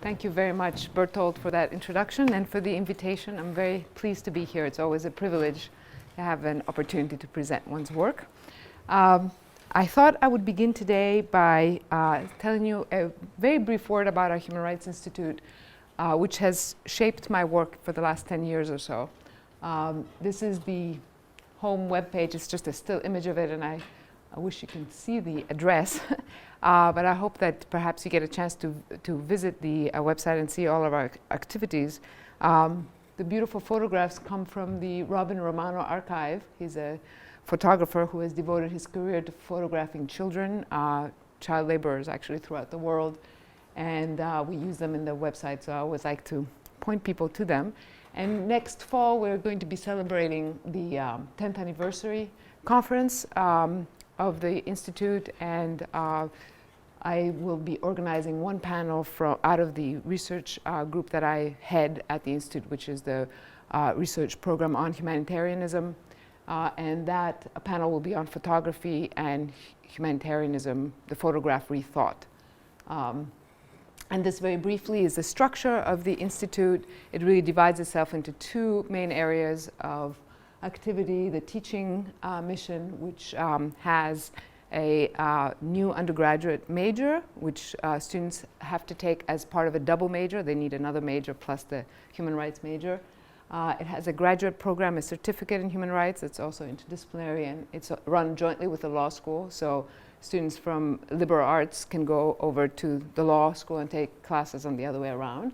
Thank you very much, Bertolt, for that introduction and for the invitation. I'm very pleased to be here. It's always a privilege to have an opportunity to present one's work. I thought I would begin today by telling you a very brief word about our Human Rights Institute, which has shaped my work for the last 10 years or so. This is the home webpage. It's just a still image of it, and I wish you can see the address. But I hope that perhaps you get a chance to visit the website and see all of our activities. The beautiful photographs come from the Robin Romano archive. He's a photographer who has devoted his career to photographing children, child laborers actually throughout the world. And we use them in the website, so I always like to point people to them. And next fall, we're going to be celebrating the 10th anniversary conference of the Institute, and I will be organizing one panel out of the research group that I head at the Institute, which is the research program on humanitarianism. And that panel will be on photography and humanitarianism, the photograph rethought. And this very briefly is the structure of the Institute. It really divides itself into two main areas of activity: the teaching mission, which has a new undergraduate major, which students have to take as part of a double major. They need another major plus the human rights major. It has a graduate program, a certificate in human rights. It's also interdisciplinary, and it's run jointly with the law school. So students from liberal arts can go over to the law school and take classes on the other way around.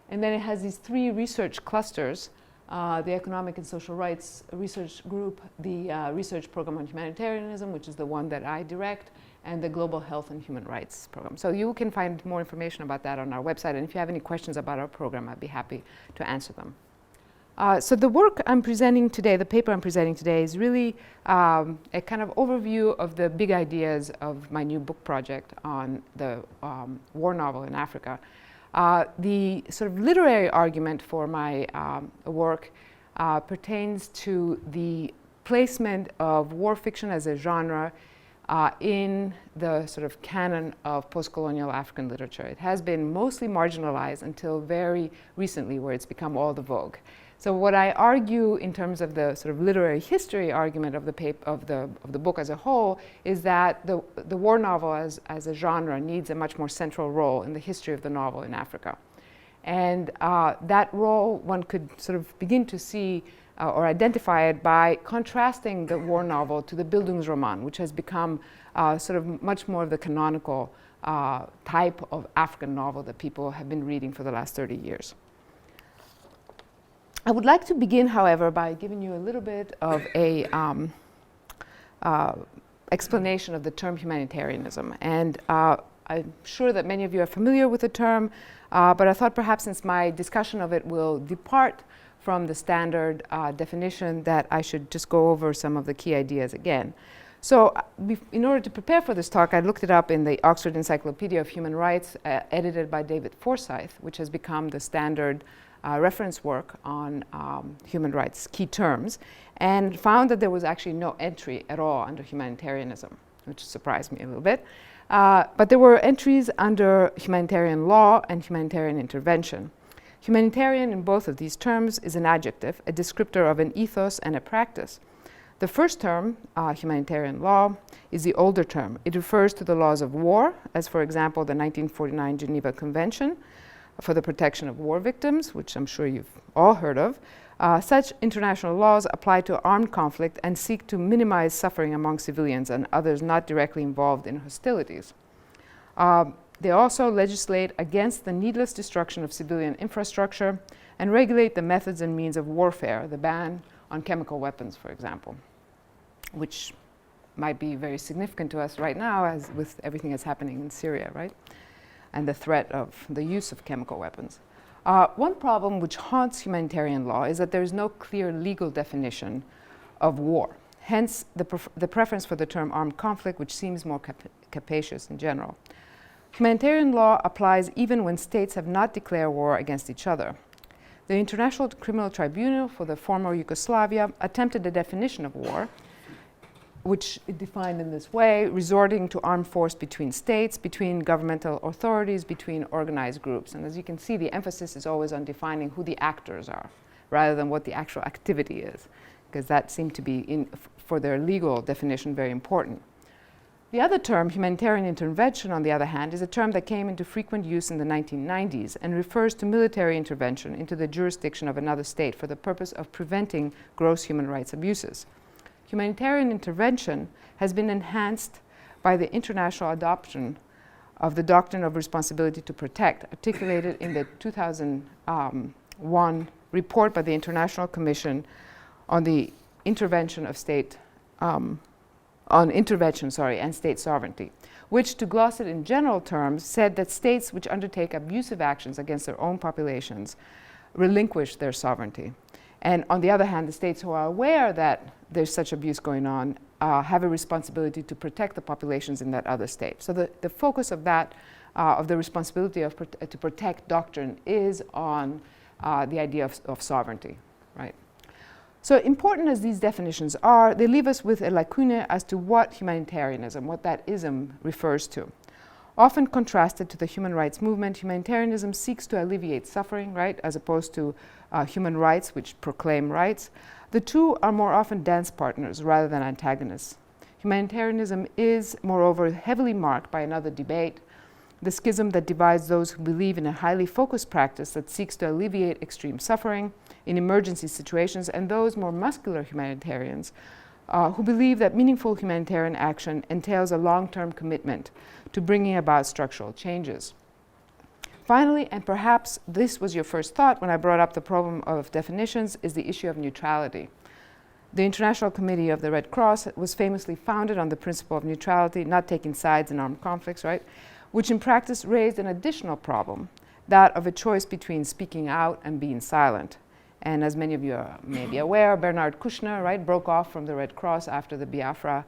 And then it has these three research clusters: the Economic and Social Rights Research Group, the Research Program on Humanitarianism, which is the one that I direct, and the Global Health and Human Rights Program. So you can find more information about that on our website, and if you have any questions about our program, I'd be happy to answer them. So the work I'm presenting today, the paper I'm presenting today, is really a kind of overview of the big ideas of my new book project on the war novel in Africa. The sort of literary argument for my work pertains to the placement of war fiction as a genre in the sort of canon of postcolonial African literature. It has been mostly marginalized until very recently, where it's become all the vogue. So what I argue in terms of the sort of literary history argument of the book as a whole is that the war novel as a genre needs a much more central role in the history of the novel in Africa. And that role one could sort of begin to see or identify it by contrasting the war novel to the Bildungsroman, which has become sort of much more of the canonical type of African novel that people have been reading for the last 30 years. I would like to begin, however, by giving you a little bit of a explanation of the term humanitarianism. And I'm sure that many of you are familiar with the term, but I thought perhaps since my discussion of it will depart from the standard definition, that I should just go over some of the key ideas again. So in order to prepare for this talk, I looked it up in the Oxford Encyclopedia of Human Rights, edited by David Forsyth, which has become the standard reference work on human rights key terms, and found that there was actually no entry at all under humanitarianism, which surprised me a little bit. But there were entries under humanitarian law and humanitarian intervention. Humanitarian in both of these terms is an adjective, a descriptor of an ethos and a practice. The first term, humanitarian law, is the older term. It refers to the laws of war, as for example the 1949 Geneva Convention for the protection of war victims, which I'm sure you've all heard of. Such international laws apply to armed conflict and seek to minimize suffering among civilians and others not directly involved in hostilities. They also legislate against the needless destruction of civilian infrastructure and regulate the methods and means of warfare, the ban on chemical weapons, for example, which might be very significant to us right now, as with everything that's happening in Syria, right? And the threat of the use of chemical weapons. One problem which haunts humanitarian law is that there is no clear legal definition of war. Hence, the preference for the term armed conflict, which seems more capacious in general. Humanitarian law applies even when states have not declared war against each other. The International Criminal Tribunal for the former Yugoslavia attempted a definition of war which is defined in this way, resorting to armed force between states, between governmental authorities, between organized groups. And as you can see, the emphasis is always on defining who the actors are, rather than what the actual activity is, because that seemed to be, for their legal definition, very important. The other term, humanitarian intervention, on the other hand, is a term that came into frequent use in the 1990s and refers to military intervention into the jurisdiction of another state for the purpose of preventing gross human rights abuses. Humanitarian intervention has been enhanced by the international adoption of the doctrine of responsibility to protect, articulated in the 2001 report by the International Commission on the Intervention of State, and state sovereignty, which, to gloss it in general terms, said that states which undertake abusive actions against their own populations relinquish their sovereignty. And on the other hand, the states who are aware that there's such abuse going on have a responsibility to protect the populations in that other state. So the focus of that, of the responsibility to protect doctrine, is on the idea of sovereignty, right? So important as these definitions are, they leave us with a lacuna as to what humanitarianism, what that ism refers to. Often contrasted to the human rights movement, humanitarianism seeks to alleviate suffering, right, as opposed to human rights, which proclaim rights. The two are more often dance partners rather than antagonists. Humanitarianism is, moreover, heavily marked by another debate, the schism that divides those who believe in a highly focused practice that seeks to alleviate extreme suffering in emergency situations, and those more muscular humanitarians who believe that meaningful humanitarian action entails a long-term commitment to bringing about structural changes. Finally, and perhaps this was your first thought when I brought up the problem of definitions, is the issue of neutrality. The International Committee of the Red Cross was famously founded on the principle of neutrality, not taking sides in armed conflicts, right? Which in practice raised an additional problem, that of a choice between speaking out and being silent. And as many of you may be aware, Bernard Kouchner, right, broke off from the Red Cross after the Biafra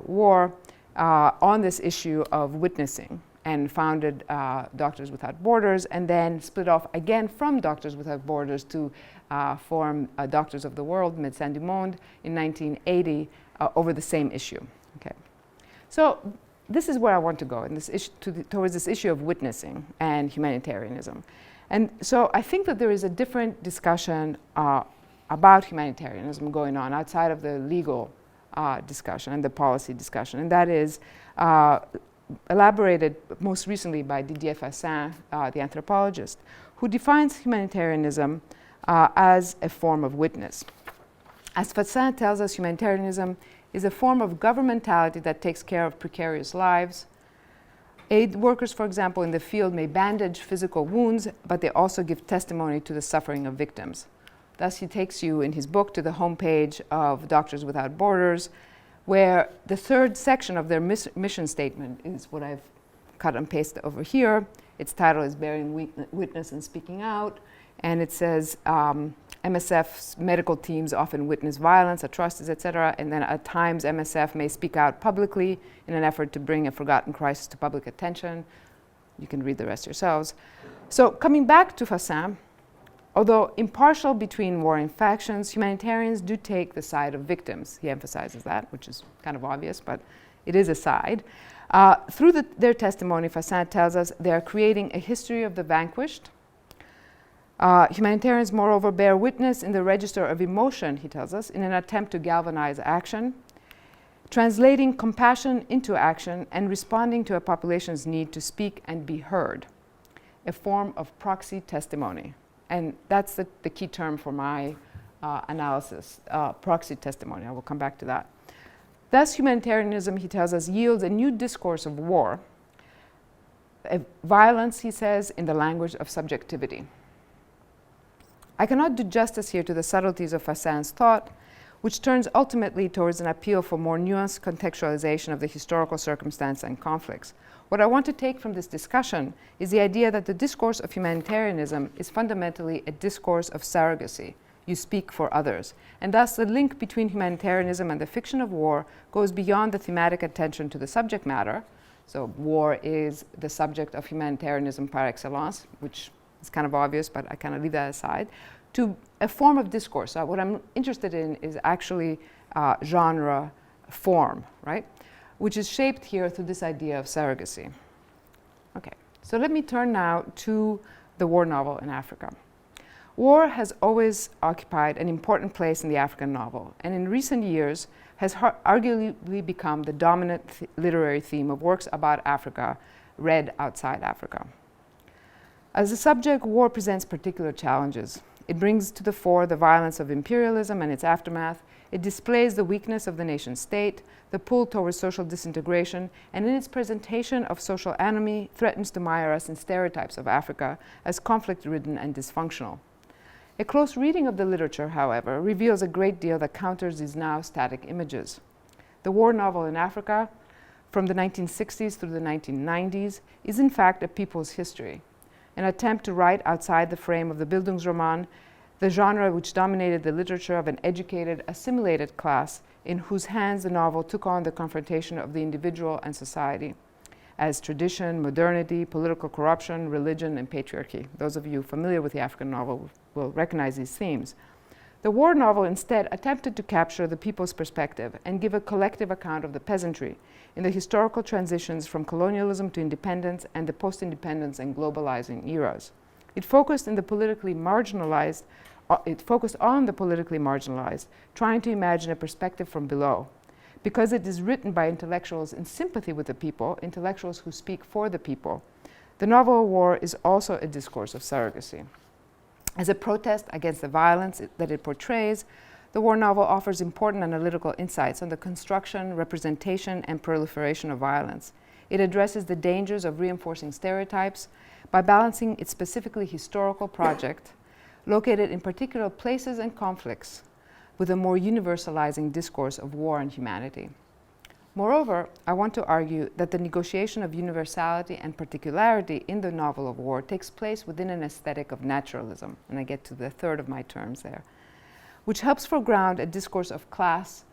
war on this issue of witnessing, and founded Doctors Without Borders, and then split off again from Doctors Without Borders to form Doctors of the World, Médecins du Monde, in 1980 over the same issue. Okay. So this is where I want to go in this issue, towards this issue of witnessing and humanitarianism. And so I think that there is a different discussion about humanitarianism going on outside of the legal discussion and the policy discussion, and that is elaborated most recently by Didier Fassin, the anthropologist, who defines humanitarianism as a form of witness. As Fassin tells us, humanitarianism is a form of governmentality that takes care of precarious lives. Aid workers, for example, in the field may bandage physical wounds, but they also give testimony to the suffering of victims. Thus, he takes you in his book to the homepage of Doctors Without Borders, where the third section of their mission statement is what I've cut and pasted over here. Its title is Bearing Witness and Speaking Out, and it says MSF's medical teams often witness violence, atrocities, etc., and then at times MSF may speak out publicly in an effort to bring a forgotten crisis to public attention. You can read the rest yourselves. So coming back to Fassin, although impartial between warring factions, humanitarians do take the side of victims. He emphasizes that, which is kind of obvious, but it is a side. Through their testimony, Fassin tells us they are creating a history of the vanquished. Humanitarians, moreover, bear witness in the register of emotion, he tells us, in an attempt to galvanize action, translating compassion into action and responding to a population's need to speak and be heard, a form of proxy testimony. And that's the key term for my analysis, proxy testimony. I will come back to that. Thus, humanitarianism, he tells us, yields a new discourse of war, a violence, he says, in the language of subjectivity. I cannot do justice here to the subtleties of Fassin's thought, which turns ultimately towards an appeal for more nuanced contextualization of the historical circumstance and conflicts. What I want to take from this discussion is the idea that the discourse of humanitarianism is fundamentally a discourse of surrogacy. You speak for others. And thus the link between humanitarianism and the fiction of war goes beyond the thematic attention to the subject matter. So war is the subject of humanitarianism par excellence, which is kind of obvious, but I kind of leave that aside, to a form of discourse. So what I'm interested in is actually genre form, right? Which is shaped here through this idea of surrogacy. Okay, so let me turn now to the war novel in Africa. War has always occupied an important place in the African novel, and in recent years has arguably become the dominant literary theme of works about Africa read outside Africa. As a subject, war presents particular challenges. It brings to the fore the violence of imperialism and its aftermath. It displays the weakness of the nation state, the pull towards social disintegration, and in its presentation of social enemy, threatens to mire us in stereotypes of Africa as conflict-ridden and dysfunctional. A close reading of the literature, however, reveals a great deal that counters these now static images. The war novel in Africa, from the 1960s through the 1990s, is in fact a people's history, an attempt to write outside the frame of the Bildungsroman, the genre which dominated the literature of an educated, assimilated class in whose hands the novel took on the confrontation of the individual and society as tradition, modernity, political corruption, religion, and patriarchy. Those of you familiar with the African novel will recognize these themes. The war novel instead attempted to capture the people's perspective and give a collective account of the peasantry in the historical transitions from colonialism to independence and the post-independence and globalizing eras. It focused on the politically marginalized, trying to imagine a perspective from below. Because it is written by intellectuals in sympathy with the people, intellectuals who speak for the people, the novel War is also a discourse of surrogacy. As a protest against the violence that it portrays, the war novel offers important analytical insights on the construction, representation, and proliferation of violence. It addresses the dangers of reinforcing stereotypes by balancing its specifically historical project, located in particular places and conflicts, with a more universalizing discourse of war and humanity. Moreover, I want to argue that the negotiation of universality and particularity in the novel of War takes place within an aesthetic of naturalism, and I get to the third of my terms there, which helps foreground a discourse of class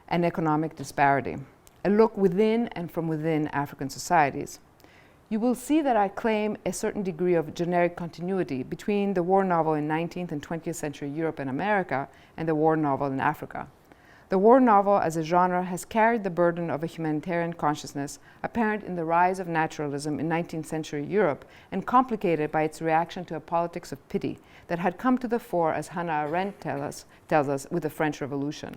and economic disparity, a look within and from within African societies. You will see that I claim a certain degree of generic continuity between the war novel in 19th and 20th century Europe and America and the war novel in Africa. The war novel as a genre has carried the burden of a humanitarian consciousness apparent in the rise of naturalism in 19th century Europe and complicated by its reaction to a politics of pity that had come to the fore, as Hannah Arendt tells us, with the French Revolution.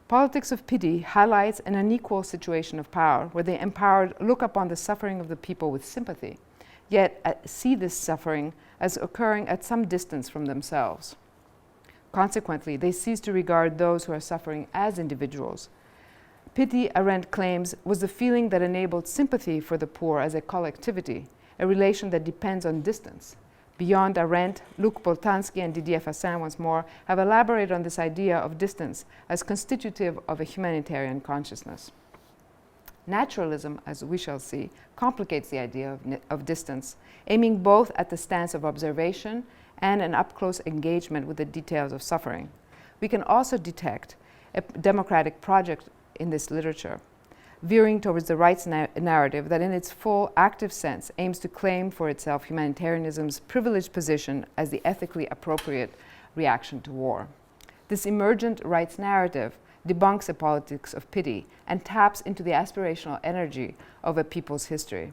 Politics of pity highlights an unequal situation of power where the empowered look upon the suffering of the people with sympathy, yet see this suffering as occurring at some distance from themselves. Consequently, they cease to regard those who are suffering as individuals. Pity, Arendt claims, was the feeling that enabled sympathy for the poor as a collectivity, a relation that depends on distance. Beyond Arendt, Luc Boltanski and Didier Fassin once more have elaborated on this idea of distance as constitutive of a humanitarian consciousness. Naturalism, as we shall see, complicates the idea of distance, aiming both at the stance of observation and an up-close engagement with the details of suffering. We can also detect a democratic project in this literature, veering towards the rights narrative that in its full active sense aims to claim for itself humanitarianism's privileged position as the ethically appropriate reaction to war. This emergent rights narrative debunks a politics of pity and taps into the aspirational energy of a people's history.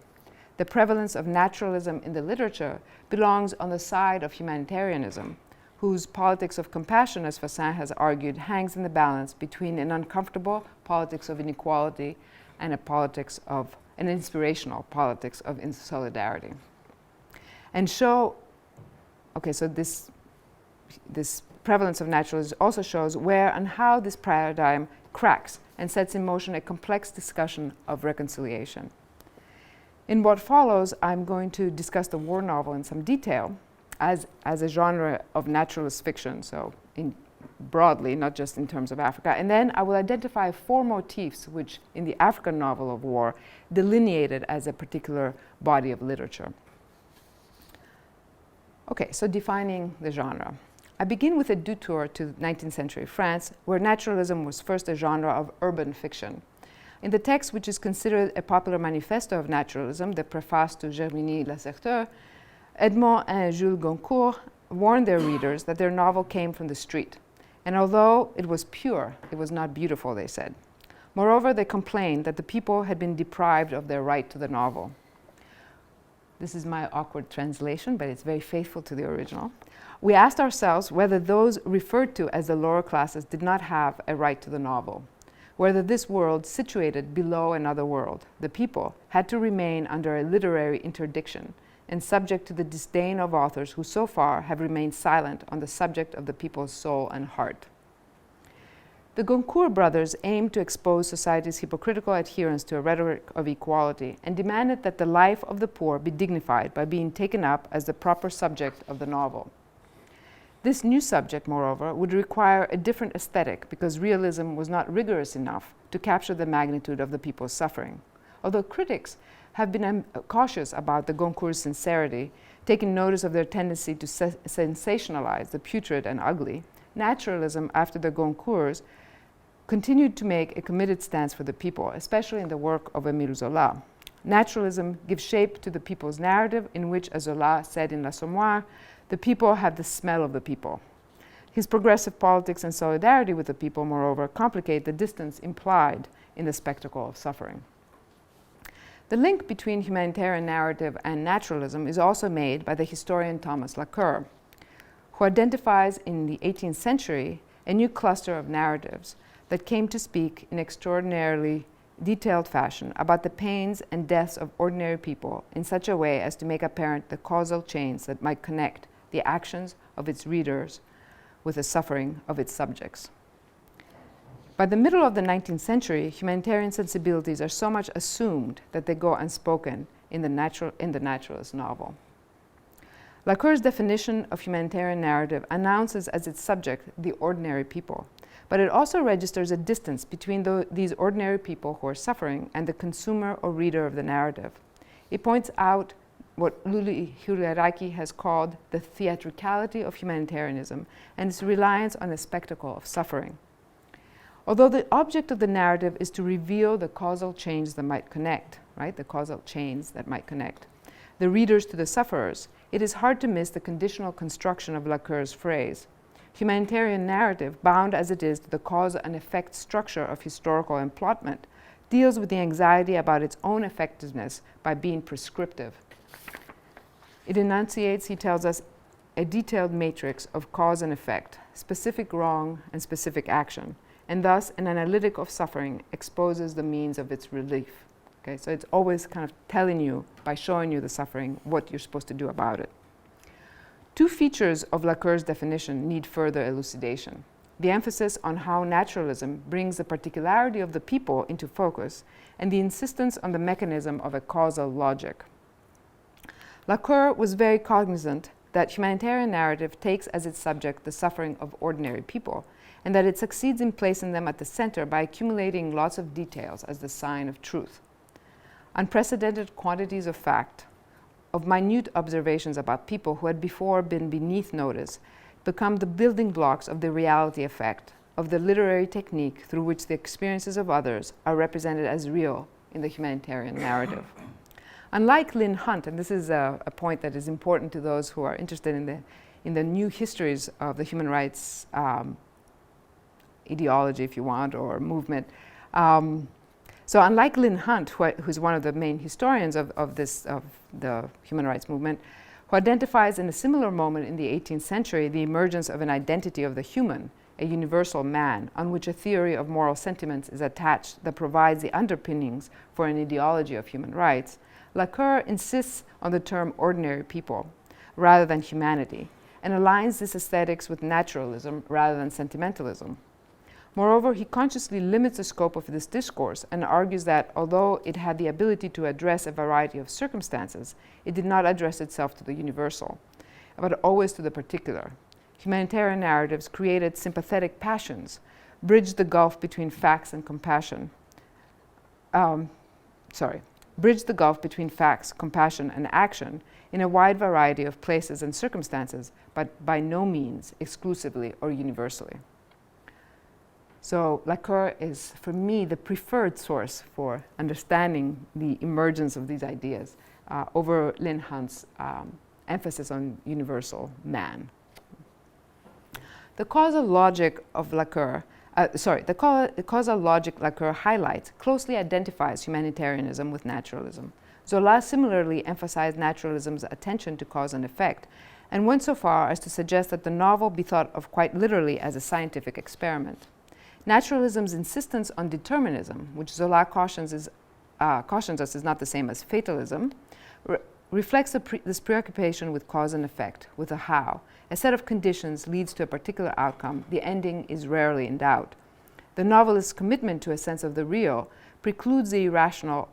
The prevalence of naturalism in the literature belongs on the side of humanitarianism, whose politics of compassion, as Fassin has argued, hangs in the balance between an uncomfortable politics of inequality and an inspirational politics of insolidarity. And so this prevalence of naturalism also shows where and how this paradigm cracks and sets in motion a complex discussion of reconciliation. In what follows, I'm going to discuss the war novel in some detail as a genre of naturalist fiction, so broadly, not just in terms of Africa. And then I will identify 4 motifs which, in the African novel of war, delineated as a particular body of literature. Okay, so defining the genre. I begin with a detour to 19th century France, where naturalism was first a genre of urban fiction. In the text, which is considered a popular manifesto of naturalism, the Préface to Germiny Lasserteur, Edmond and Jules Goncourt warned their readers that their novel came from the street. And although it was pure, it was not beautiful, they said. Moreover, they complained that the people had been deprived of their right to the novel. This is my awkward translation, but it's very faithful to the original. We asked ourselves whether those referred to as the lower classes did not have a right to the novel, whether this world situated below another world, the people, had to remain under a literary interdiction and subject to the disdain of authors who so far have remained silent on the subject of the people's soul and heart. The Goncourt brothers aimed to expose society's hypocritical adherence to a rhetoric of equality and demanded that the life of the poor be dignified by being taken up as the proper subject of the novel. This new subject, moreover, would require a different aesthetic because realism was not rigorous enough to capture the magnitude of the people's suffering. Although critics have been cautious about the Goncourt's sincerity, taking notice of their tendency to sensationalize the putrid and ugly, naturalism after the Goncourts continued to make a committed stance for the people, especially in the work of Émile Zola. Naturalism gives shape to the people's narrative, in which, as Zola said in L'Assommoir, the people have the smell of the people. His progressive politics and solidarity with the people, moreover, complicate the distance implied in the spectacle of suffering. The link between humanitarian narrative and naturalism is also made by the historian Thomas Laqueur, who identifies in the 18th century a new cluster of narratives that came to speak in extraordinarily detailed fashion about the pains and deaths of ordinary people in such a way as to make apparent the causal chains that might connect the actions of its readers with the suffering of its subjects. By the middle of the 19th century, humanitarian sensibilities are so much assumed that they go unspoken in the naturalist novel. Laqueur's definition of humanitarian narrative announces as its subject the ordinary people, but it also registers a distance between these ordinary people who are suffering and the consumer or reader of the narrative. It points out what Luli Huriaraki has called the theatricality of humanitarianism and its reliance on the spectacle of suffering. Although the object of the narrative is to reveal the causal chains that might connect, right? The causal chains that might connect the readers to the sufferers, it is hard to miss the conditional construction of Laqueur's phrase. Humanitarian narrative, bound as it is to the cause and effect structure of historical emplotment, deals with the anxiety about its own effectiveness by being prescriptive. It enunciates, he tells us, a detailed matrix of cause and effect, specific wrong and specific action, and thus an analytic of suffering exposes the means of its relief. Okay, so it's always kind of telling you, by showing you the suffering, what you're supposed to do about it. Two features of Laqueur's definition need further elucidation. The emphasis on how naturalism brings the particularity of the people into focus, and the insistence on the mechanism of a causal logic. Laqueur was very cognizant that humanitarian narrative takes as its subject the suffering of ordinary people, and that it succeeds in placing them at the center by accumulating lots of details as the sign of truth. Unprecedented quantities of fact, of minute observations about people who had before been beneath notice, become the building blocks of the reality effect, of the literary technique through which the experiences of others are represented as real in the humanitarian narrative. Unlike Lynn Hunt, and this is a point that is important to those who are interested in the new histories of the human rights ideology, if you want, or movement. So unlike Lynn Hunt, who's one of the main historians of the human rights movement, who identifies in a similar moment in the 18th century the emergence of an identity of the human, a universal man, on which a theory of moral sentiments is attached that provides the underpinnings for an ideology of human rights, Laqueur insists on the term ordinary people rather than humanity, and aligns this aesthetics with naturalism rather than sentimentalism. Moreover, he consciously limits the scope of this discourse and argues that although it had the ability to address a variety of circumstances, it did not address itself to the universal, but always to the particular. Humanitarian narratives created sympathetic passions, bridged the gulf between facts and compassion. Bridged the gulf between facts, compassion, and action in a wide variety of places and circumstances, but by no means exclusively or universally. So Laqueur is, for me, the preferred source for understanding the emergence of these ideas over Lynn Hunt's emphasis on universal man. The causal logic of Laqueur The causal logic Lacour highlights closely identifies humanitarianism with naturalism. Zola similarly emphasized naturalism's attention to cause and effect, and went so far as to suggest that the novel be thought of quite literally as a scientific experiment. Naturalism's insistence on determinism, which Zola cautions us is not the same as fatalism, reflects this preoccupation with cause and effect, with the how. A set of conditions leads to a particular outcome. The ending is rarely in doubt. The novelist's commitment to a sense of the real precludes the irrational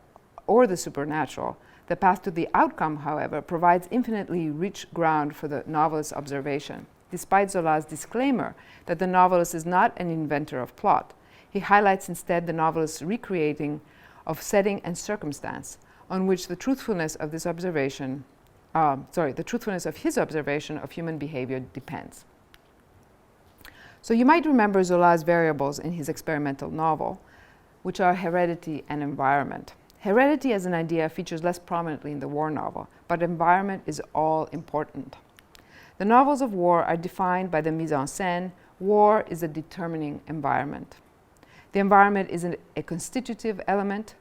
or the supernatural. The path to the outcome, however, provides infinitely rich ground for the novelist's observation. Despite Zola's disclaimer that the novelist is not an inventor of plot, he highlights instead the novelist's recreating of setting and circumstance, on which the truthfulness of this observation, the truthfulness of his observation of human behavior depends. So you might remember Zola's variables in his experimental novel, which are heredity and environment. Heredity as an idea features less prominently in the war novel, but environment is all important. The novels of war are defined by the mise en scène. War is a determining environment. The environment is a constitutive element,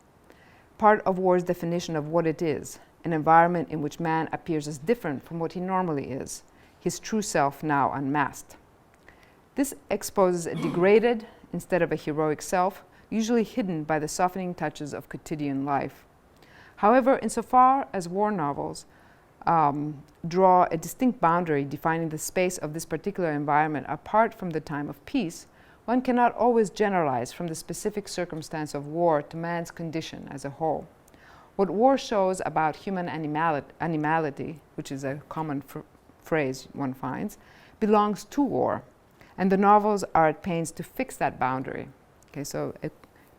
part of war's definition of what it is, an environment in which man appears as different from what he normally is, his true self now unmasked. This exposes a degraded instead of a heroic self, usually hidden by the softening touches of quotidian life. However, insofar as war novels draw a distinct boundary defining the space of this particular environment apart from the time of peace, one cannot always generalize from the specific circumstance of war to man's condition as a whole. What war shows about human animality, which is a common phrase one finds, belongs to war, and the novels are at pains to fix that boundary. Okay, so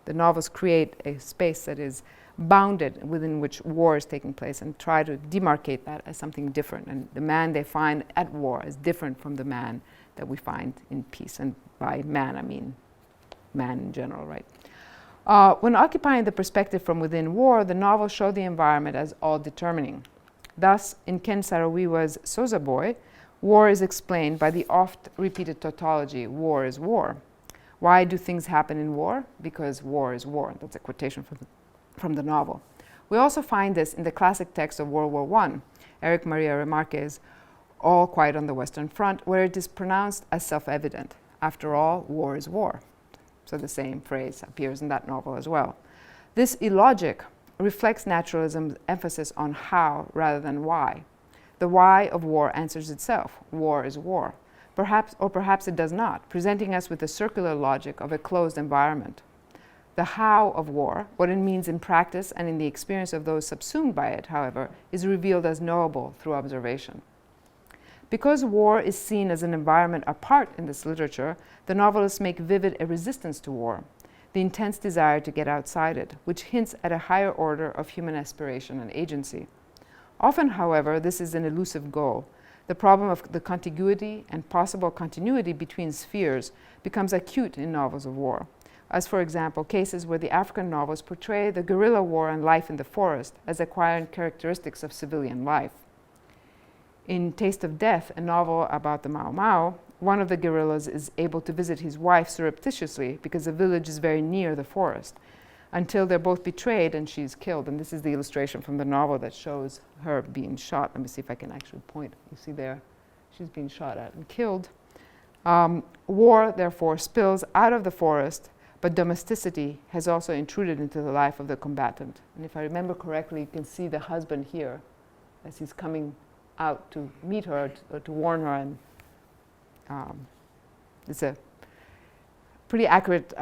the novels create a space that is bounded within which war is taking place and try to demarcate that as something different. And the man they find at war is different from the man that we find in peace. And by man, I mean man in general, right? When occupying the perspective from within war, the novels show the environment as all-determining. Thus, in Ken Saro-Wiwa's Sosa Boy, war is explained by the oft-repeated tautology, war is war. Why do things happen in war? Because war is war. That's a quotation from the novel. We also find this in the classic text of World War I, Eric Maria Remarque's All Quiet on the Western Front, where it is pronounced as self-evident. After all, war is war. So the same phrase appears in that novel as well. This illogic reflects naturalism's emphasis on how rather than why. The why of war answers itself. War is war. Perhaps it does not, presenting us with the circular logic of a closed environment. The how of war, what it means in practice and in the experience of those subsumed by it, however, is revealed as knowable through observation. Because war is seen as an environment apart in this literature, the novelists make vivid a resistance to war, the intense desire to get outside it, which hints at a higher order of human aspiration and agency. Often, however, this is an elusive goal. The problem of the contiguity and possible continuity between spheres becomes acute in novels of war, as for example, cases where the African novels portray the guerrilla war and life in the forest as acquiring characteristics of civilian life. In Taste of Death, a novel about the Mau Mau, one of the guerrillas is able to visit his wife surreptitiously because the village is very near the forest, until they're both betrayed and she's killed. And this is the illustration from the novel that shows her being shot. Let me see if I can actually point. You see there, she's being shot at and killed. War, therefore, spills out of the forest, but domesticity has also intruded into the life of the combatant. And if I remember correctly, you can see the husband here as he's coming out to meet her or to warn her. And it's a pretty accurate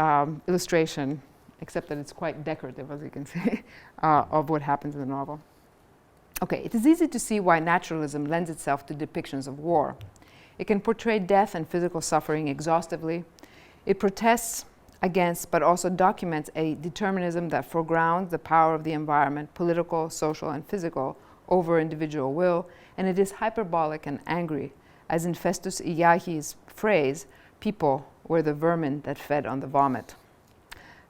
illustration, except that it's quite decorative, as you can see, of what happens in the novel. Okay, it is easy to see why naturalism lends itself to depictions of war. It can portray death and physical suffering exhaustively. It protests against, but also documents a determinism that foregrounds the power of the environment, political, social, and physical, over individual will, and it is hyperbolic and angry, as in Festus Iyahi's phrase, people were the vermin that fed on the vomit.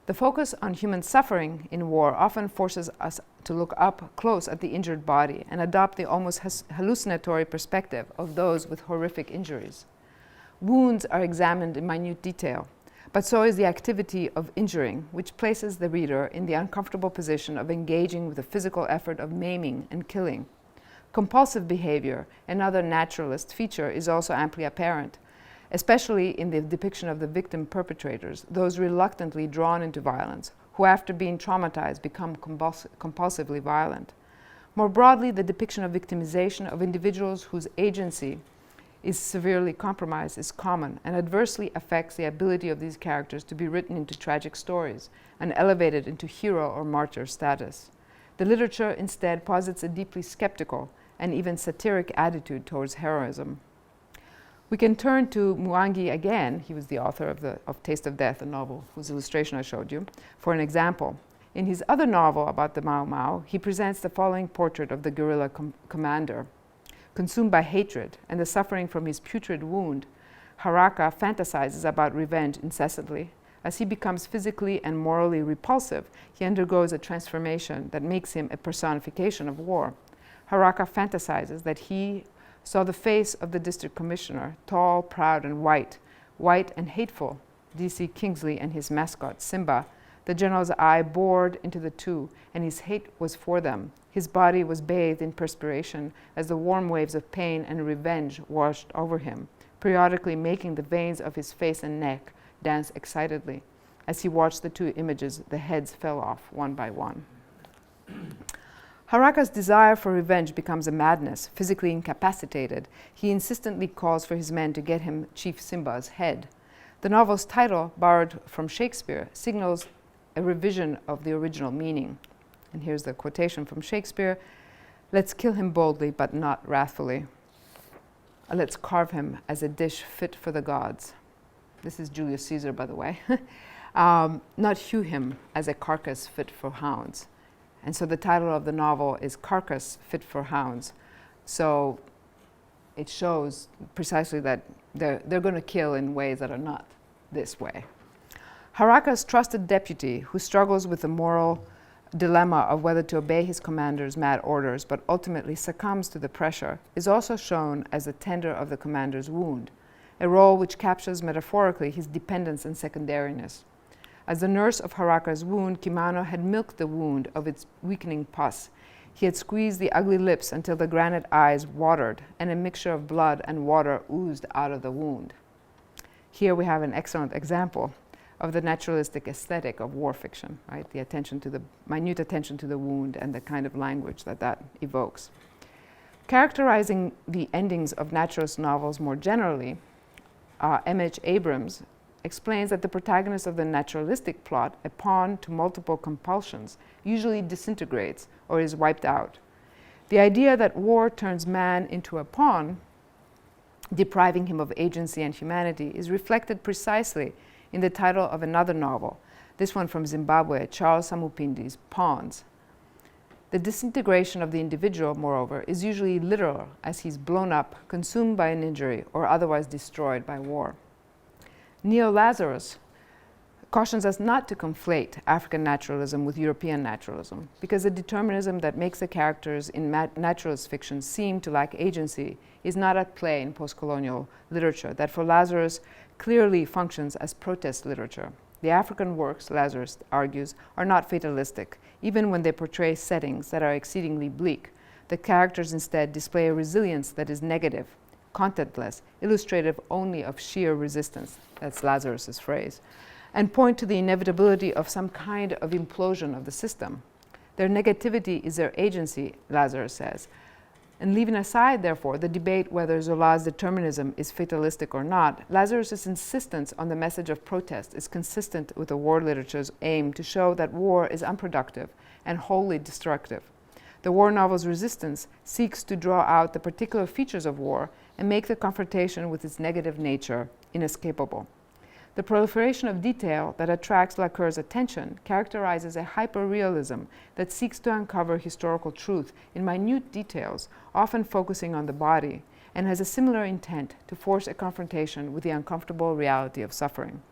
The focus on human suffering in war often forces us to look up close at the injured body and adopt the almost hallucinatory perspective of those with horrific injuries. Wounds are examined in minute detail, but so is the activity of injuring, which places the reader in the uncomfortable position of engaging with the physical effort of maiming and killing. Compulsive behavior, another naturalist feature, is also amply apparent, especially in the depiction of the victim perpetrators, those reluctantly drawn into violence, who after being traumatized become compulsively violent. More broadly, the depiction of victimization of individuals whose agency is severely compromised is common and adversely affects the ability of these characters to be written into tragic stories and elevated into hero or martyr status. The literature instead posits a deeply skeptical and even satiric attitude towards heroism. We can turn to Mwangi again. He was the author of Taste of Death, a novel whose illustration I showed you, for an example. In his other novel about the Mau Mau, he presents the following portrait of the guerrilla commander. Consumed by hatred and the suffering from his putrid wound, Haraka fantasizes about revenge incessantly. As he becomes physically and morally repulsive, he undergoes a transformation that makes him a personification of war. Haraka fantasizes that he saw the face of the district commissioner, tall, proud, and white and hateful, D.C. Kingsley and his mascot, Simba. The general's eye bored into the two, and his hate was for them. His body was bathed in perspiration as the warm waves of pain and revenge washed over him, periodically making the veins of his face and neck dance excitedly. As he watched the two images, the heads fell off one by one. Haraka's desire for revenge becomes a madness. Physically incapacitated, he insistently calls for his men to get him Chief Simba's head. The novel's title, borrowed from Shakespeare, signals a revision of the original meaning. And here's the quotation from Shakespeare: "Let's kill him boldly, but not wrathfully. Let's carve him as a dish fit for the gods." This is Julius Caesar, by the way. Not hew him as a carcass fit for hounds. And so the title of the novel is Carcass Fit for Hounds. So it shows precisely that they're going to kill in ways that are not this way. Haraka's trusted deputy, who struggles with the moral dilemma of whether to obey his commander's mad orders but ultimately succumbs to the pressure, is also shown as the tender of the commander's wound, a role which captures metaphorically his dependence and secondariness. As the nurse of Haraka's wound, Kimano had milked the wound of its weakening pus. He had squeezed the ugly lips until the granite eyes watered and a mixture of blood and water oozed out of the wound. Here we have an excellent example of the naturalistic aesthetic of war fiction, right? The attention to the minute attention to the wound and the kind of language that evokes. Characterizing the endings of naturalist novels more generally, M.H. Abrams explains that the protagonist of the naturalistic plot, a pawn to multiple compulsions, usually disintegrates or is wiped out. The idea that war turns man into a pawn, depriving him of agency and humanity, is reflected precisely in the title of another novel, this one from Zimbabwe, Charles Samupindi's Pawns. The disintegration of the individual, moreover, is usually literal, as he's blown up, consumed by an injury, or otherwise destroyed by war. Neil Lazarus cautions us not to conflate African naturalism with European naturalism, because the determinism that makes the characters in naturalist fiction seem to lack agency is not at play in postcolonial literature, that for Lazarus clearly functions as protest literature. The African works, Lazarus argues, are not fatalistic, even when they portray settings that are exceedingly bleak. The characters instead display a resilience that is negative, contentless, illustrative only of sheer resistance, that's Lazarus's phrase, and point to the inevitability of some kind of implosion of the system. Their negativity is their agency, Lazarus says. And leaving aside, therefore, the debate whether Zola's determinism is fatalistic or not, Lazarus's insistence on the message of protest is consistent with the war literature's aim to show that war is unproductive and wholly destructive. The war novel's resistance seeks to draw out the particular features of war and make the confrontation with its negative nature inescapable. The proliferation of detail that attracts Lacoeur's attention characterizes a hyperrealism that seeks to uncover historical truth in minute details, often focusing on the body, and has a similar intent to force a confrontation with the uncomfortable reality of suffering.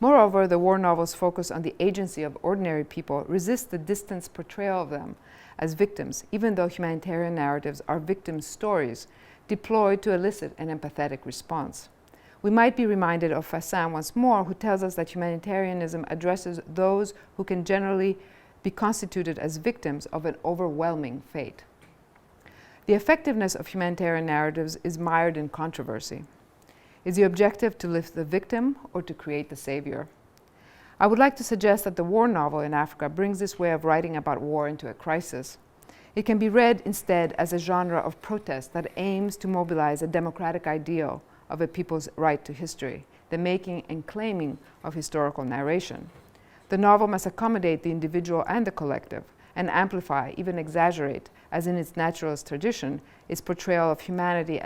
Moreover, the war novel's focus on the agency of ordinary people resists the distant portrayal of them as victims, even though humanitarian narratives are victim stories deployed to elicit an empathetic response. We might be reminded of Fassin once more, who tells us that humanitarianism addresses those who can generally be constituted as victims of an overwhelming fate. The effectiveness of humanitarian narratives is mired in controversy. Is the objective to lift the victim or to create the savior? I would like to suggest that the war novel in Africa brings this way of writing about war into a crisis. It can be read instead as a genre of protest that aims to mobilize a democratic ideal of a people's right to history, the making and claiming of historical narration. The novel must accommodate the individual and the collective, and amplify, even exaggerate, as in its naturalist tradition, its portrayal of humanity,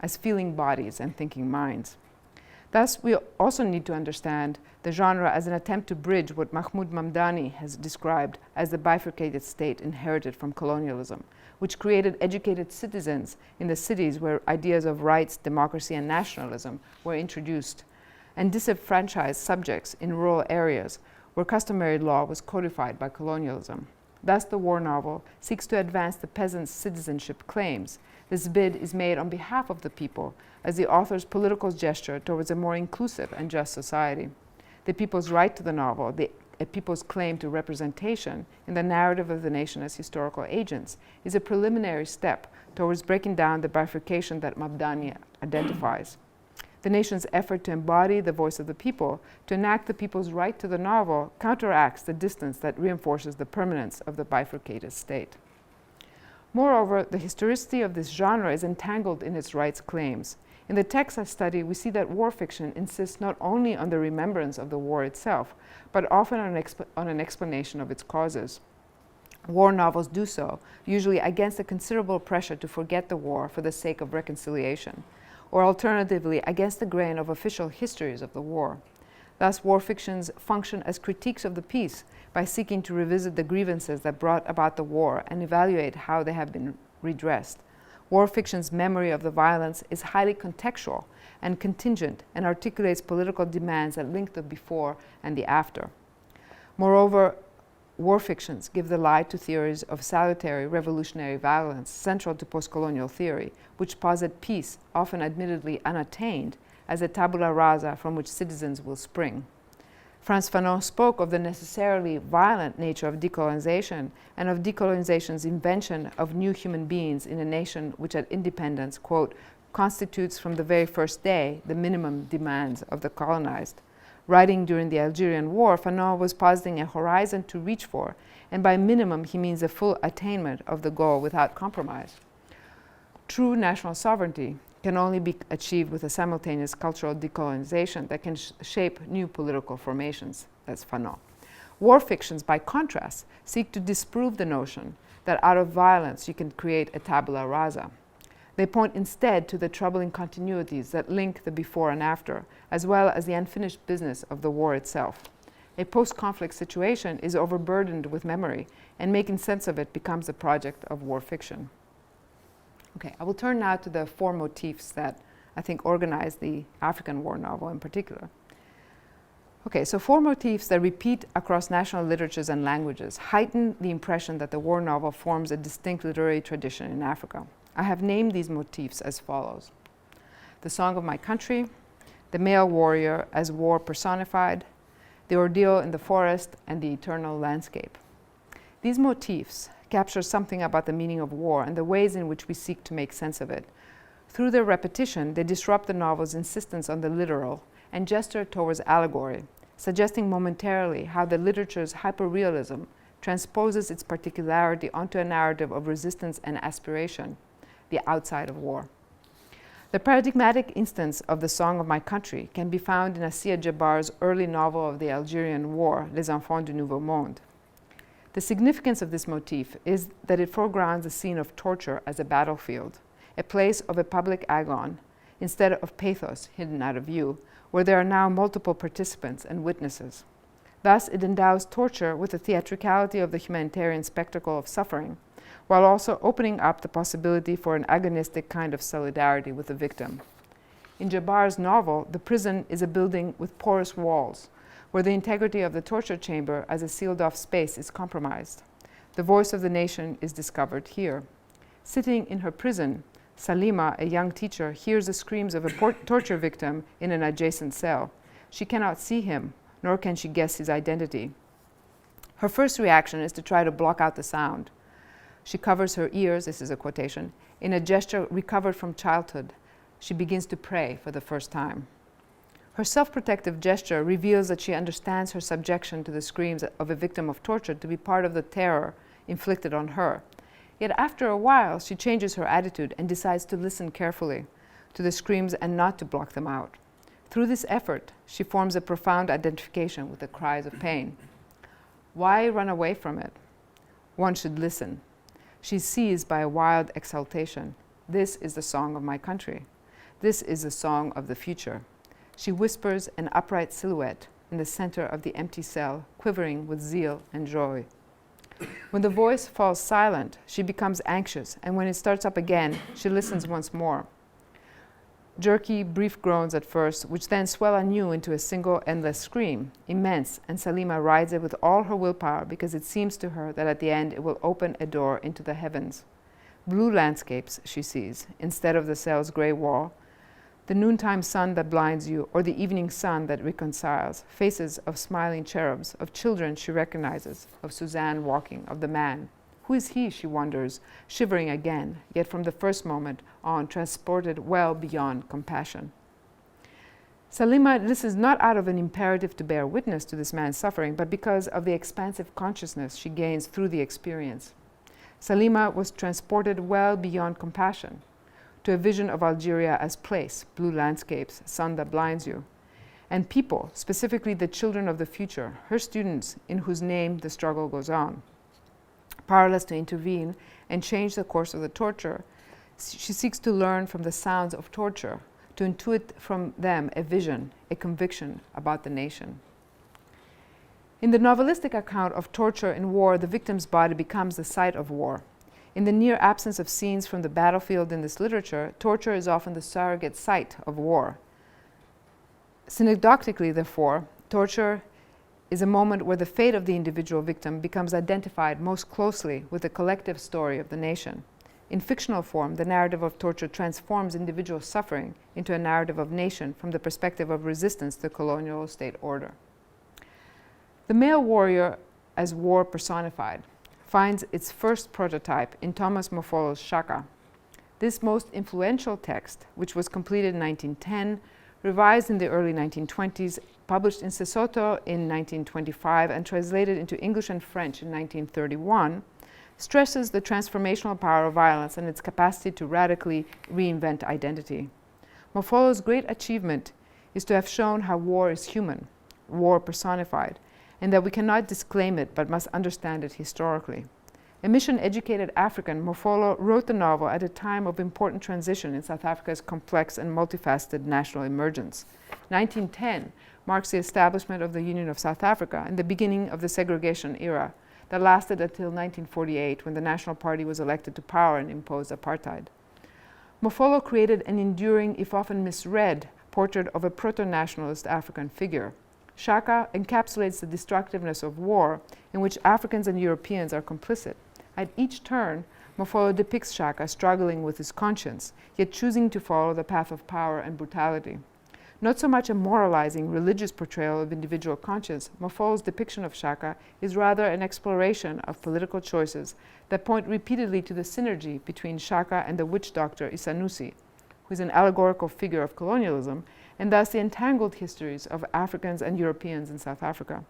as feeling bodies and thinking minds. Thus, we also need to understand the genre as an attempt to bridge what Mahmoud Mamdani has described as the bifurcated state inherited from colonialism, which created educated citizens in the cities where ideas of rights, democracy, and nationalism were introduced, and disenfranchised subjects in rural areas where customary law was codified by colonialism. Thus, the war novel seeks to advance the peasant's citizenship claims. This bid is made on behalf of the people as the author's political gesture towards a more inclusive and just society. The people's right to the novel, a people's claim to representation in the narrative of the nation as historical agents, is a preliminary step towards breaking down the bifurcation that Mamdani identifies. The nation's effort to embody the voice of the people, to enact the people's right to the novel, counteracts the distance that reinforces the permanence of the bifurcated state. Moreover, the historicity of this genre is entangled in its rights claims. In the text I study, we see that war fiction insists not only on the remembrance of the war itself, but often on an explanation of its causes. War novels do so, usually against a considerable pressure to forget the war for the sake of reconciliation, or alternatively against the grain of official histories of the war. Thus, war fictions function as critiques of the piece by seeking to revisit the grievances that brought about the war and evaluate how they have been redressed. War fiction's memory of the violence is highly contextual and contingent and articulates political demands that link the before and the after. Moreover, war fictions give the lie to theories of salutary revolutionary violence central to postcolonial theory, which posit peace, often admittedly unattained, as a tabula rasa from which citizens will spring. Frantz Fanon spoke of the necessarily violent nature of decolonization and of decolonization's invention of new human beings in a nation which at independence, quote, constitutes from the very first day the minimum demands of the colonized. Writing during the Algerian War, Fanon was positing a horizon to reach for, and by minimum he means a full attainment of the goal without compromise. True national sovereignty can only be achieved with a simultaneous cultural decolonization that can shape new political formations, as Fanon. War fictions, by contrast, seek to disprove the notion that out of violence you can create a tabula rasa. They point instead to the troubling continuities that link the before and after, as well as the unfinished business of the war itself. A post-conflict situation is overburdened with memory, and making sense of it becomes the project of war fiction. Okay, I will turn now to the four motifs that I think organize the African war novel in particular. Okay, so four motifs that repeat across national literatures and languages heighten the impression that the war novel forms a distinct literary tradition in Africa. I have named these motifs as follows: the song of my country, the male warrior as war personified, the ordeal in the forest, and the eternal landscape. These motifs capture something about the meaning of war and the ways in which we seek to make sense of it. Through their repetition, they disrupt the novel's insistence on the literal and gesture towards allegory, suggesting momentarily how the literature's hyperrealism transposes its particularity onto a narrative of resistance and aspiration, the outside of war. The paradigmatic instance of the Song of My Country can be found in Assia Djabar's early novel of the Algerian War, Les Enfants du Nouveau Monde. The significance of this motif is that it foregrounds the scene of torture as a battlefield, a place of a public agon, instead of pathos hidden out of view, where there are now multiple participants and witnesses. Thus, it endows torture with the theatricality of the humanitarian spectacle of suffering, while also opening up the possibility for an agonistic kind of solidarity with the victim. In Djabar's novel, the prison is a building with porous walls, where the integrity of the torture chamber as a sealed-off space is compromised. The voice of the nation is discovered here. Sitting in her prison, Salima, a young teacher, hears the screams of a torture victim in an adjacent cell. She cannot see him, nor can she guess his identity. Her first reaction is to try to block out the sound. She covers her ears, this is a quotation, in a gesture recovered from childhood. She begins to pray for the first time. Her self-protective gesture reveals that she understands her subjection to the screams of a victim of torture to be part of the terror inflicted on her. Yet after a while, she changes her attitude and decides to listen carefully to the screams and not to block them out. Through this effort, she forms a profound identification with the cries of pain. Why run away from it? One should listen. She's seized by a wild exultation. This is the song of my country. This is the song of the future. She whispers an upright silhouette in the center of the empty cell, quivering with zeal and joy. When the voice falls silent, she becomes anxious, and when it starts up again, she listens once more. Jerky, brief groans at first, which then swell anew into a single endless scream, immense, and Salima rides it with all her willpower because it seems to her that at the end it will open a door into the heavens. Blue landscapes she sees, instead of the cell's gray wall, the noontime sun that blinds you, or the evening sun that reconciles, faces of smiling cherubs, of children she recognizes, of Suzanne walking, of the man. Who is he, she wonders, shivering again, yet from the first moment on transported well beyond compassion. Salima listens not out of an imperative to bear witness to this man's suffering, but because of the expansive consciousness she gains through the experience. Salima was transported well beyond compassion to a vision of Algeria as place, blue landscapes, sun that blinds you, and people, specifically the children of the future, her students in whose name the struggle goes on. Powerless to intervene and change the course of the torture, she seeks to learn from the sounds of torture, to intuit from them a vision, a conviction about the nation. In the novelistic account of torture in war, the victim's body becomes the site of war. In the near absence of scenes from the battlefield in this literature, torture is often the surrogate site of war. Synecdochically, therefore, torture is a moment where the fate of the individual victim becomes identified most closely with the collective story of the nation. In fictional form, the narrative of torture transforms individual suffering into a narrative of nation from the perspective of resistance to colonial state order. The male warrior as war personified finds its first prototype in Thomas Mofolo's Shaka. This most influential text, which was completed in 1910, revised in the early 1920s, published in Sesotho in 1925, and translated into English and French in 1931, stresses the transformational power of violence and its capacity to radically reinvent identity. Mofolo's great achievement is to have shown how war is human, war personified, and that we cannot disclaim it but must understand it historically. A mission-educated African, Mofolo wrote the novel at a time of important transition in South Africa's complex and multifaceted national emergence. 1910 marks the establishment of the Union of South Africa and the beginning of the segregation era that lasted until 1948, when the National Party was elected to power and imposed apartheid. Mofolo created an enduring, if often misread, portrait of a proto-nationalist African figure. Shaka encapsulates the destructiveness of war in which Africans and Europeans are complicit. At each turn, Mofolo depicts Shaka struggling with his conscience, yet choosing to follow the path of power and brutality. Not so much a moralizing religious portrayal of individual conscience, Mofolo's depiction of Shaka is rather an exploration of political choices that point repeatedly to the synergy between Shaka and the witch doctor Isanusi, who is an allegorical figure of colonialism, and thus the entangled histories of Africans and Europeans in South Africa.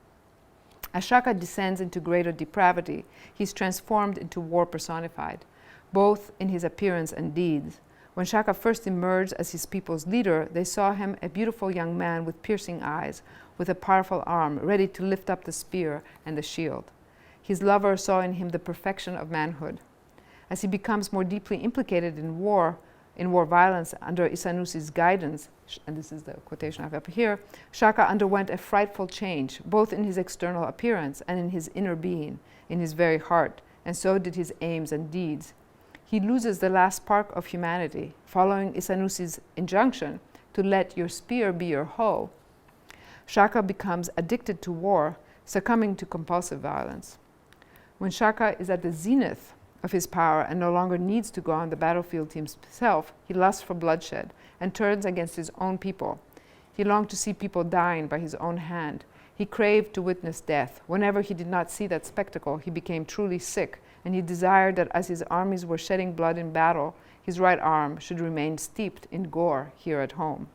As Shaka descends into greater depravity, he is transformed into war personified, both in his appearance and deeds. When Shaka first emerged as his people's leader, they saw him a beautiful young man with piercing eyes, with a powerful arm, ready to lift up the spear and the shield. His lover saw in him the perfection of manhood. As he becomes more deeply implicated in war violence under Isanusi's guidance, and this is the quotation I have up here, Shaka underwent a frightful change, both in his external appearance and in his inner being, in his very heart, and so did his aims and deeds. He loses the last spark of humanity, following Isanusi's injunction to let your spear be your hoe. Shaka becomes addicted to war, succumbing to compulsive violence. When Shaka is at the zenith of his power and no longer needs to go on the battlefield himself, he lusts for bloodshed and turns against his own people. He longed to see people dying by his own hand. He craved to witness death. Whenever he did not see that spectacle, he became truly sick, and he desired that as his armies were shedding blood in battle, his right arm should remain steeped in gore here at home.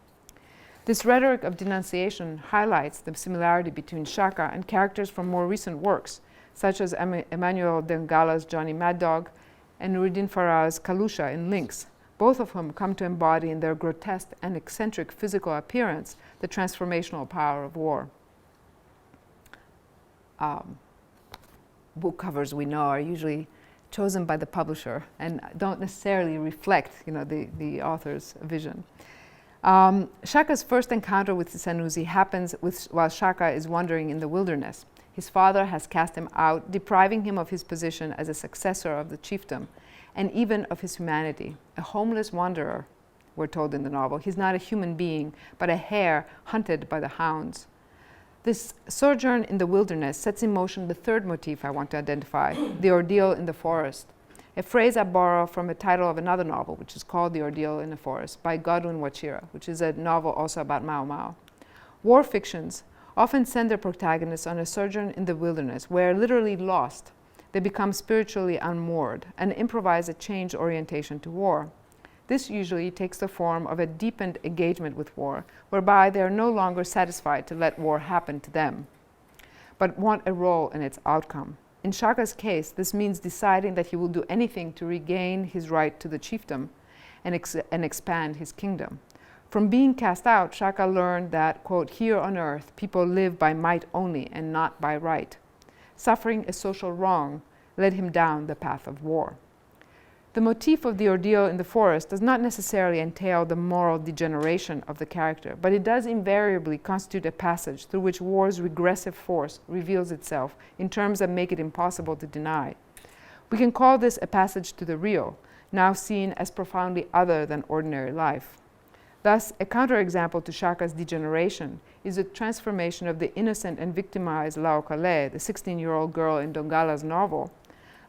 This rhetoric of denunciation highlights the similarity between Shaka and characters from more recent works, such as Emmanuel Dengala's Johnny Mad Dog and Nuruddin Farah's Kalusha in Lynx, both of whom come to embody in their grotesque and eccentric physical appearance the transformational power of war. Book covers, we know, are usually chosen by the publisher and don't necessarily reflect, the author's vision. Shaka's first encounter with Sanusi happens while Shaka is wandering in the wilderness. His father has cast him out, depriving him of his position as a successor of the chiefdom, and even of his humanity. A homeless wanderer, we're told in the novel. He's not a human being, but a hare hunted by the hounds. This sojourn in the wilderness sets in motion the third motif I want to identify, the ordeal in the forest, a phrase I borrow from the title of another novel, which is called The Ordeal in the Forest, by Godwin Wachira, which is a novel also about Mau Mau. War fictions often send their protagonists on a sojourn in the wilderness, where, literally lost, they become spiritually unmoored and improvise a changed orientation to war. This usually takes the form of a deepened engagement with war, whereby they are no longer satisfied to let war happen to them, but want a role in its outcome. In Shaka's case, this means deciding that he will do anything to regain his right to the chiefdom and expand his kingdom. From being cast out, Shaka learned that, quote, here on earth, people live by might only and not by right. Suffering a social wrong led him down the path of war. The motif of the ordeal in the forest does not necessarily entail the moral degeneration of the character, but it does invariably constitute a passage through which war's regressive force reveals itself in terms that make it impossible to deny. We can call this a passage to the real, now seen as profoundly other than ordinary life. Thus, a counterexample to Shaka's degeneration is the transformation of the innocent and victimized Laokale, the 16-year-old girl in Dongala's novel,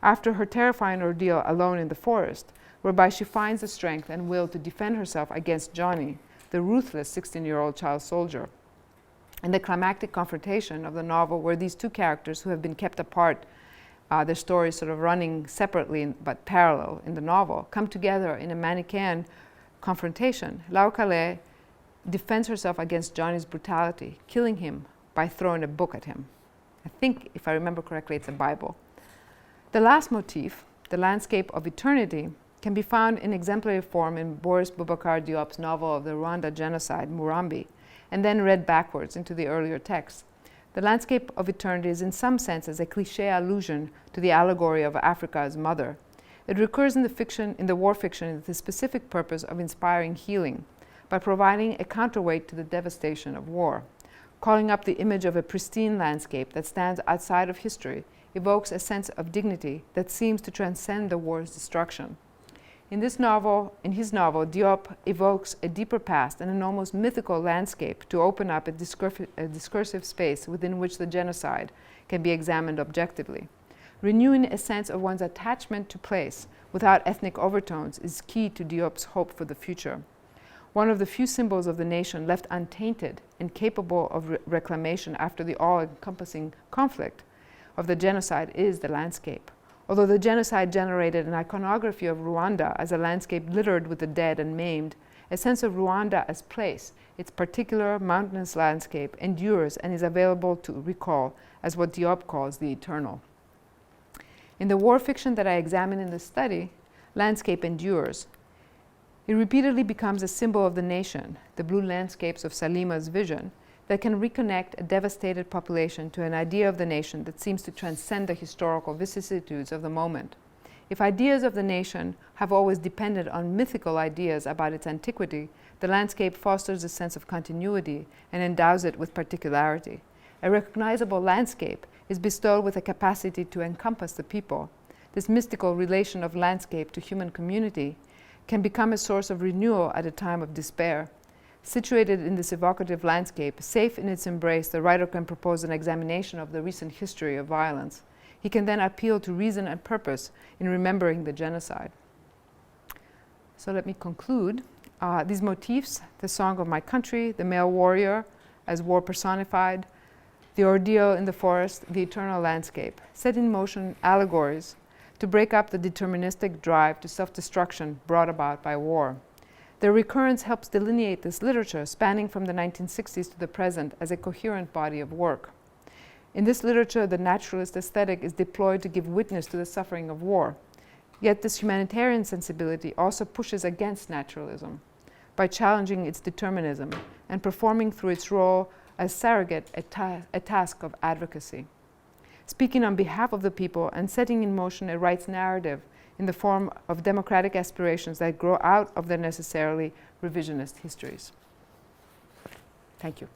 after her terrifying ordeal alone in the forest, whereby she finds the strength and will to defend herself against Johnny, the ruthless 16-year-old child soldier. In the climactic confrontation of the novel, where these two characters who have been kept apart, their stories sort of running separately but parallel in the novel, come together in a Manichaean confrontation, Laokale defends herself against Johnny's brutality, killing him by throwing a book at him. I think, if I remember correctly, it's a Bible. The last motif, the landscape of eternity, can be found in exemplary form in Boris Boubacar Diop's novel of the Rwanda genocide, Murambi, and then read backwards into the earlier text. The landscape of eternity is in some senses a cliché allusion to the allegory of Africa as mother. It recurs in the war fiction with the specific purpose of inspiring healing by providing a counterweight to the devastation of war. Calling up the image of a pristine landscape that stands outside of history evokes a sense of dignity that seems to transcend the war's destruction. In his novel, Diop evokes a deeper past and an almost mythical landscape to open up a discursive space within which the genocide can be examined objectively. Renewing a sense of one's attachment to place without ethnic overtones is key to Diop's hope for the future. One of the few symbols of the nation left untainted and capable of reclamation after the all-encompassing conflict of the genocide is the landscape. Although the genocide generated an iconography of Rwanda as a landscape littered with the dead and maimed, a sense of Rwanda as place, its particular mountainous landscape, endures and is available to recall as what Diop calls the eternal. In the war fiction that I examine in this study, landscape endures. It repeatedly becomes a symbol of the nation, the blue landscapes of Salima's vision, that can reconnect a devastated population to an idea of the nation that seems to transcend the historical vicissitudes of the moment. If ideas of the nation have always depended on mythical ideas about its antiquity, the landscape fosters a sense of continuity and endows it with particularity. A recognizable landscape is bestowed with a capacity to encompass the people. This mystical relation of landscape to human community can become a source of renewal at a time of despair. Situated in this evocative landscape, safe in its embrace, the writer can propose an examination of the recent history of violence. he can then appeal to reason and purpose in remembering the genocide. So let me conclude. These motifs, the song of my country, the male warrior as war personified, the ordeal in the forest, the eternal landscape, set in motion allegories to break up the deterministic drive to self-destruction brought about by war. Their recurrence helps delineate this literature spanning from the 1960s to the present as a coherent body of work. In this literature, the naturalist aesthetic is deployed to give witness to the suffering of war. Yet this humanitarian sensibility also pushes against naturalism by challenging its determinism and performing through its role as surrogate a task of advocacy. Speaking on behalf of the people and setting in motion a rights narrative in the form of democratic aspirations that grow out of their necessarily revisionist histories. Thank you.